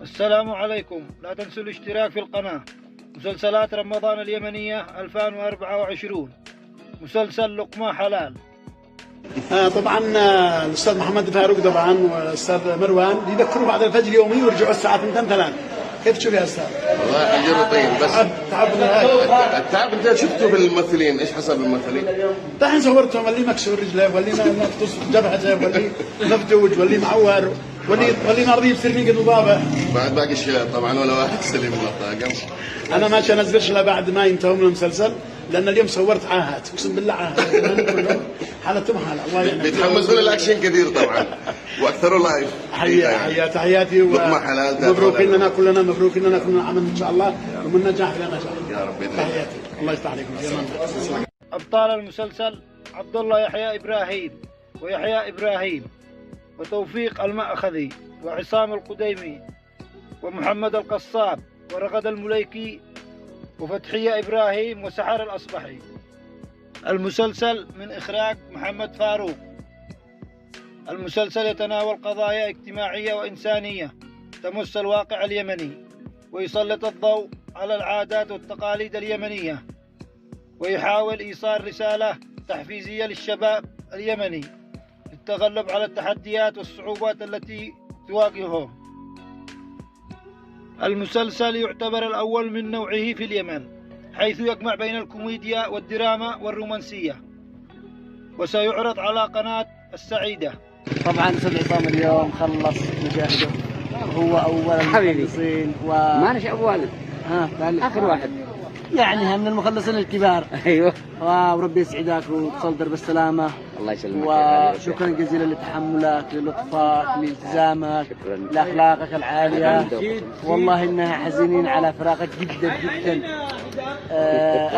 السلام عليكم، لا تنسوا الاشتراك في القناة. مسلسلات رمضان اليمنية 2024، مسلسل لقمة حلال. طبعا الاستاذ محمد فاروق طبعا والاستاذ مروان بيذكروا بعد الفجر يومي ويرجعوا الساعه 2 3. كيف تشوف يا استاذ؟ والله حجر طيب، بس تعب التعب انت شفته بالممثلين، ايش حصل بالممثلين؟ دحين صورتهم اللي مكسور رجله واللي مفطوس جبهته واللي مفتوج واللي معور واللي مرضي بسرني قد ضابع. بعد باقي الشباب طبعا ولا واحد سليم من الطاقم. انا ما انزلش الا بعد ما ينتهوا من المسلسل، لان اليوم صورت عاهات، اقسم بالله عاهات حالتهم حاله الله يعينك. بيتحمسون الاكشن كثير طبعا واكثروا لايف. تحياتي لقمة حلال، مبروك لنا كلنا، مبروك لنا كلنا عمل ان شاء الله ومن نجاح الى نجاح يا رب. تحياتي، الله يفتح عليكم. أبطال المسلسل عبد الله يحيى إبراهيم ويحيى إبراهيم وتوفيق المأخذي وعصام القديمي ومحمد القصاب ورغد المليكي وفتحية إبراهيم وسحر الأصبحي. المسلسل من إخراج محمد فاروق. المسلسل يتناول قضايا اجتماعية وإنسانية تمس الواقع اليمني، ويسلط الضوء على العادات والتقاليد اليمنية، ويحاول إيصال رسالة تحفيزية للشباب اليمني للتغلب على التحديات والصعوبات التي تواجههم. المسلسل يعتبر الأول من نوعه في اليمن، حيث يجمع بين الكوميديا والدراما والرومانسية، وسيعرض على قناة السعيدة. طبعا استاذ عصام اليوم خلص مشاهده، هو اول المخلصين ما نشأ أول آخر واحد، يعني من المخلصين الكبار. أيوه، وربي يسعدك وتصل درب السلامة. الله يسلمك. وشكرا جزيلا لتحملك، للطفك، لالتزامك، لاخلاقك العالية. والله انها حزينين على فراقك جدا جدا.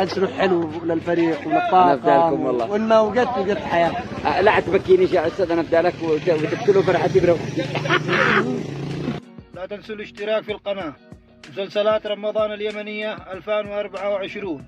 انت روح حلو للفريق وللطاقم، والله وانه وقت حياتك. لا تبكيني يا أستاذ، أنا أبدأ لك وتبكي فرحتي برو. لا تنسوا الاشتراك في القناة. مسلسلات رمضان اليمنية 2024.